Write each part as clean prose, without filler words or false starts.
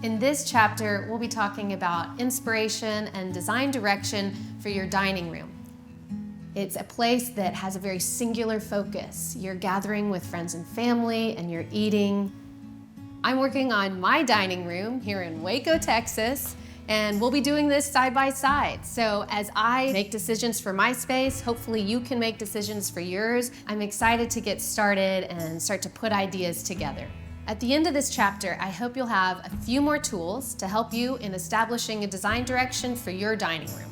In this chapter, we'll be talking about inspiration and design direction for your dining room. It's a place that has a very singular focus. You're gathering with friends and family and you're eating. I'm working on my dining room here in Waco, Texas, and we'll be doing this side by side. So as I make decisions for my space, hopefully you can make decisions for yours. I'm excited to get started and start to put ideas together. At the end of this chapter, I hope you'll have a few more tools to help you in establishing a design direction for your dining room.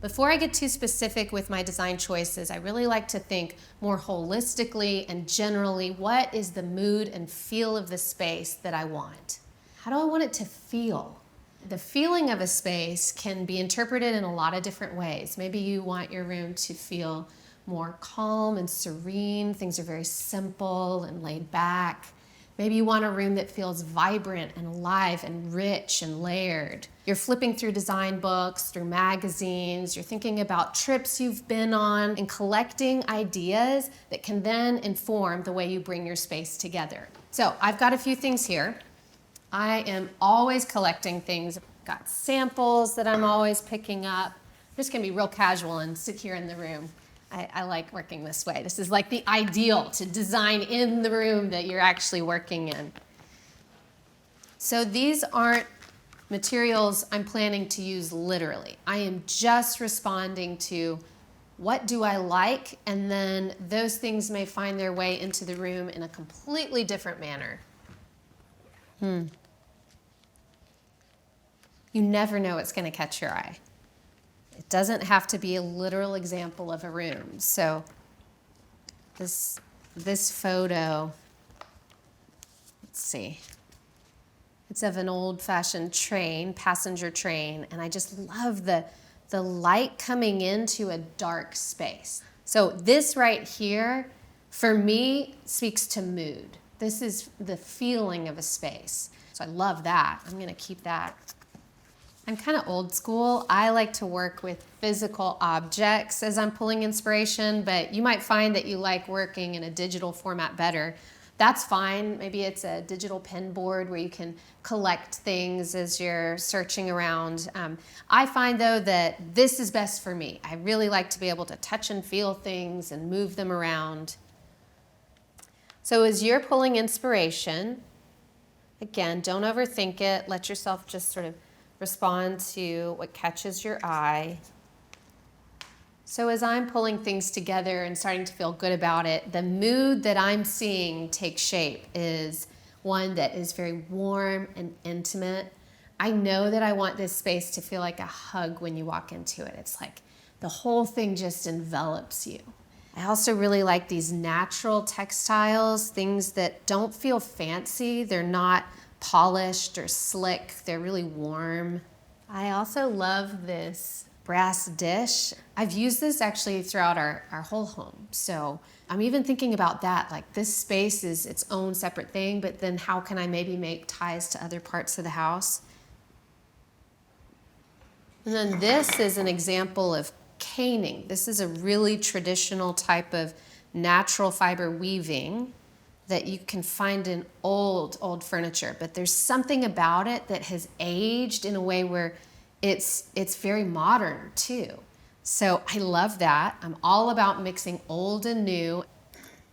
Before I get too specific with my design choices, I really like to think more holistically and generally, what is the mood and feel of the space that I want? How do I want it to feel? The feeling of a space can be interpreted in a lot of different ways. Maybe you want your room to feel more calm and serene. Things are very simple and laid back. Maybe you want a room that feels vibrant and alive and rich and layered. You're flipping through design books, through magazines, you're thinking about trips you've been on and collecting ideas that can then inform the way you bring your space together. So I've got a few things here. I am always collecting things. I've got samples that I'm always picking up. I'm just gonna be real casual and sit here in the room. I like working this way. This is like the ideal to design in the room that you're actually working in. So these aren't materials I'm planning to use literally. I am just responding to what do I like, and then those things may find their way into the room in a completely different manner. You never know what's going to catch your eye. It doesn't have to be a literal example of a room. So this photo, let's see. It's of an old-fashioned train, passenger train, and I just love the light coming into a dark space. So this right here, for me, speaks to mood. This is the feeling of a space. So I love that. I'm gonna keep that. I'm kind of old school. I like to work with physical objects as I'm pulling inspiration, but you might find that you like working in a digital format better. That's fine. Maybe it's a digital pen board where you can collect things as you're searching around. I find though that this is best for me. I really like to be able to touch and feel things and move them around. So as you're pulling inspiration, again, don't overthink it. Let yourself just sort of respond to what catches your eye. So as I'm pulling things together and starting to feel good about it, the mood that I'm seeing take shape is one that is very warm and intimate. I know that I want this space to feel like a hug when you walk into it. It's like the whole thing just envelops you. I also really like these natural textiles, things that don't feel fancy. They're not polished or slick. They're really warm. I also love this brass dish. I've used this actually throughout our whole home. So I'm even thinking about that, like this space is its own separate thing, but then how can I maybe make ties to other parts of the house? And then this is an example of caning. This is a really traditional type of natural fiber weaving that you can find in old furniture, but there's something about it that has aged in a way where it's very modern too. So I love that. I'm all about mixing old and new.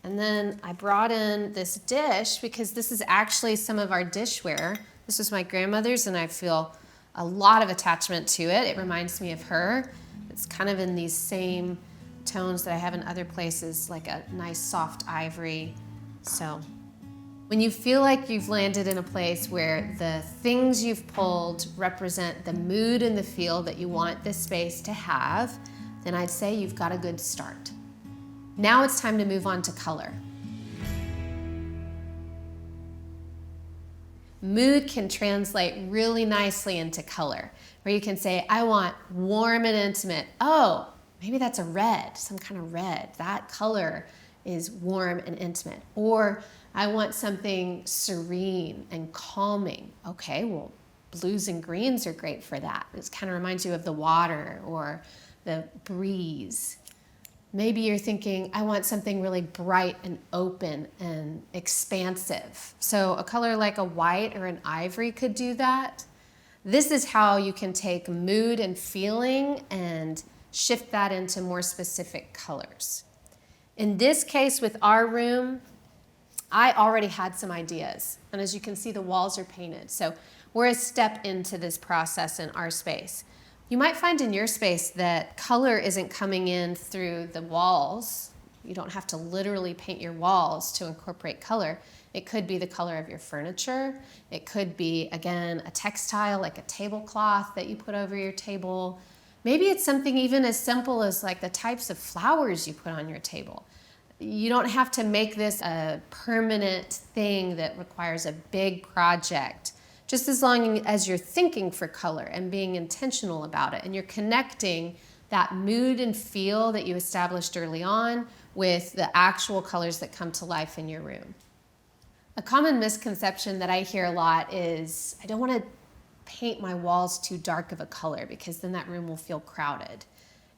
And then I brought in this dish because this is actually some of our dishware. This was my grandmother's and I feel a lot of attachment to it. It reminds me of her. It's kind of in these same tones that I have in other places, like a nice soft ivory. So when you feel like you've landed in a place where the things you've pulled represent the mood and the feel that you want this space to have, then I'd say you've got a good start. Now it's time to move on to color. Mood can translate really nicely into color, where you can say, I want warm and intimate. Oh, maybe that's a red, some kind of red. That color is warm and intimate. Or I want something serene and calming. Okay, well, blues and greens are great for that. It kind of reminds you of the water or the breeze. Maybe you're thinking, I want something really bright and open and expansive. So a color like a white or an ivory could do that. This is how you can take mood and feeling and shift that into more specific colors. In this case with our room, I already had some ideas. And as you can see, the walls are painted. So we're a step into this process in our space. You might find in your space that color isn't coming in through the walls. You don't have to literally paint your walls to incorporate color. It could be the color of your furniture. It could be, again, a textile like a tablecloth that you put over your table. Maybe it's something even as simple as like the types of flowers you put on your table. You don't have to make this a permanent thing that requires a big project. Just as long as you're thinking for color and being intentional about it, and you're connecting that mood and feel that you established early on with the actual colors that come to life in your room. A common misconception that I hear a lot is, I don't want to paint my walls too dark of a color because then that room will feel crowded.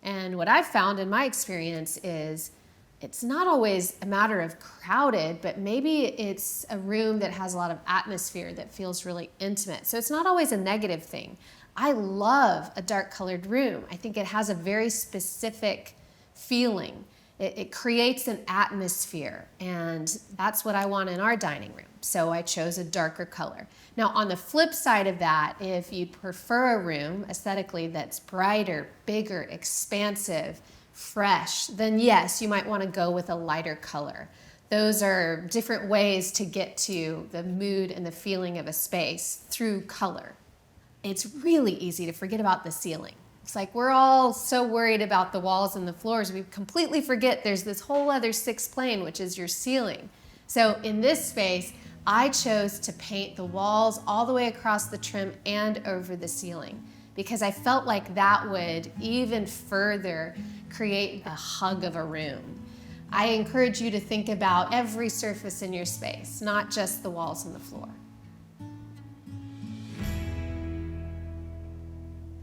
And what I've found in my experience is, it's not always a matter of crowded, but maybe it's a room that has a lot of atmosphere that feels really intimate. So it's not always a negative thing. I love a dark colored room. I think it has a very specific feeling. It creates an atmosphere, and that's what I want in our dining room. So I chose a darker color. Now on the flip side of that, if you'd prefer a room aesthetically that's brighter, bigger, expansive, fresh, then yes, you might want to go with a lighter color. Those are different ways to get to the mood and the feeling of a space through color. It's really easy to forget about the ceiling. It's like we're all so worried about the walls and the floors, we completely forget there's this whole other sixth plane, which is your ceiling. So in this space, I chose to paint the walls all the way across the trim and over the ceiling, because I felt like that would even further create a hug of a room. I encourage you to think about every surface in your space, not just the walls and the floor.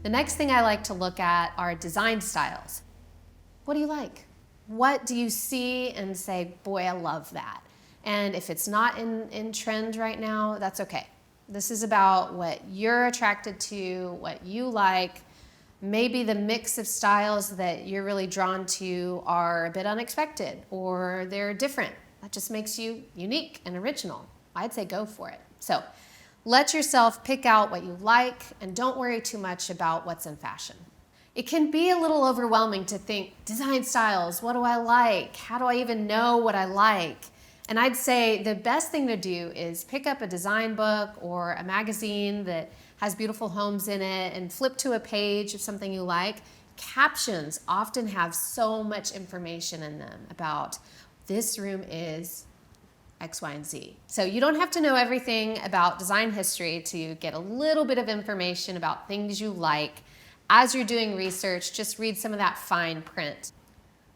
The next thing I like to look at are design styles. What do you like? What do you see and say, boy, I love that? And if it's not in trend right now, that's okay. This is about what you're attracted to, what you like. Maybe the mix of styles that you're really drawn to are a bit unexpected or they're different. That just makes you unique and original. I'd say go for it. So let yourself pick out what you like and don't worry too much about what's in fashion. It can be a little overwhelming to think, design styles, what do I like? How do I even know what I like? And I'd say the best thing to do is pick up a design book or a magazine that has beautiful homes in it and flip to a page of something you like. Captions often have so much information in them about this room is X, Y, and Z. So you don't have to know everything about design history to get a little bit of information about things you like. As you're doing research, just read some of that fine print.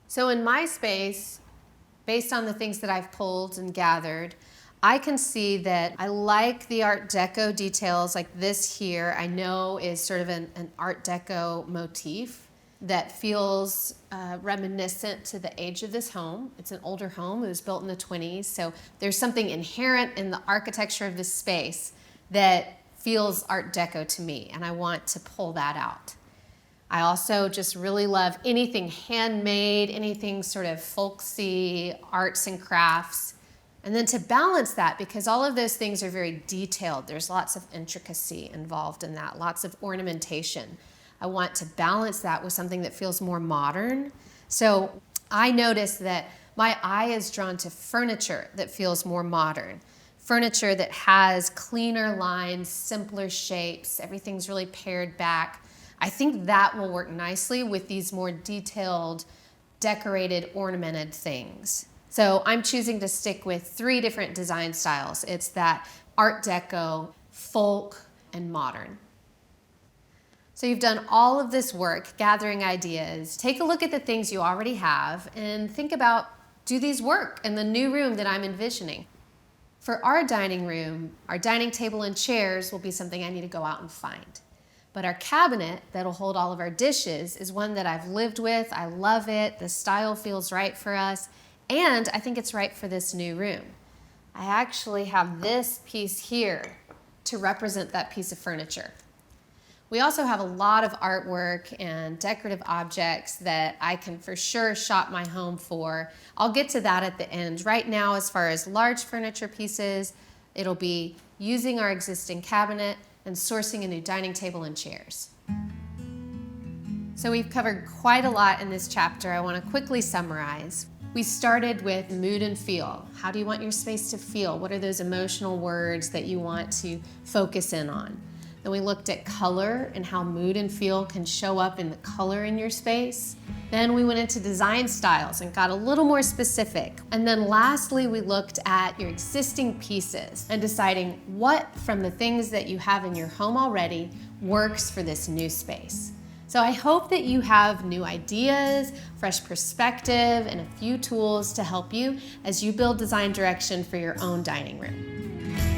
So in my space, based on the things that I've pulled and gathered, I can see that I like the Art Deco details like this here. I know is sort of an Art Deco motif that feels reminiscent to the age of this home. It's an older home. It was built in the 20s. So there's something inherent in the architecture of this space that feels Art Deco to me, and I want to pull that out. I also just really love anything handmade, anything sort of folksy, arts and crafts. And then to balance that, because all of those things are very detailed, there's lots of intricacy involved in that, lots of ornamentation. I want to balance that with something that feels more modern. So I notice that my eye is drawn to furniture that feels more modern. Furniture that has cleaner lines, simpler shapes, everything's really pared back. I think that will work nicely with these more detailed, decorated, ornamented things. So I'm choosing to stick with 3 different design styles. It's that Art Deco, folk, and modern. So you've done all of this work gathering ideas. Take a look at the things you already have and think about, do these work in the new room that I'm envisioning? For our dining room, our dining table and chairs will be something I need to go out and find. But our cabinet that'll hold all of our dishes is one that I've lived with. I love it. The style feels right for us. And I think it's right for this new room. I actually have this piece here to represent that piece of furniture. We also have a lot of artwork and decorative objects that I can for sure shop my home for. I'll get to that at the end. Right now, as far as large furniture pieces, it'll be using our existing cabinet and sourcing a new dining table and chairs. So we've covered quite a lot in this chapter. I want to quickly summarize. We started with mood and feel. How do you want your space to feel? What are those emotional words that you want to focus in on? Then we looked at color and how mood and feel can show up in the color in your space. Then we went into design styles and got a little more specific. And then lastly, we looked at your existing pieces and deciding what from the things that you have in your home already works for this new space. So I hope that you have new ideas, fresh perspective, and a few tools to help you as you build design direction for your own dining room.